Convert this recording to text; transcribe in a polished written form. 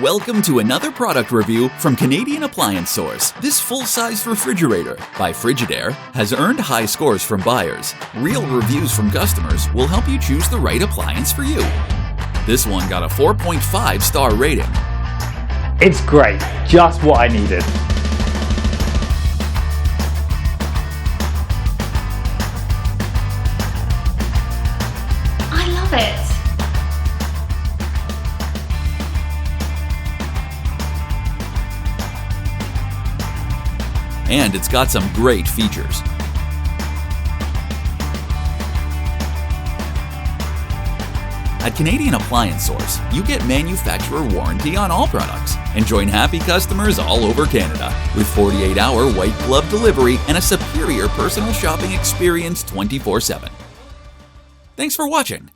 Welcome to another product review from Canadian Appliance Source. This full-size refrigerator by Frigidaire has earned high scores from buyers. Real reviews from customers will help you choose the right appliance for you. This one got a 4.5-star rating. It's great, just what I needed. I love it. And it's got some great features. At Canadian Appliance Source, you get manufacturer warranty on all products and join happy customers all over Canada with 48-hour white glove delivery and a superior personal shopping experience 24/7. Thanks for watching.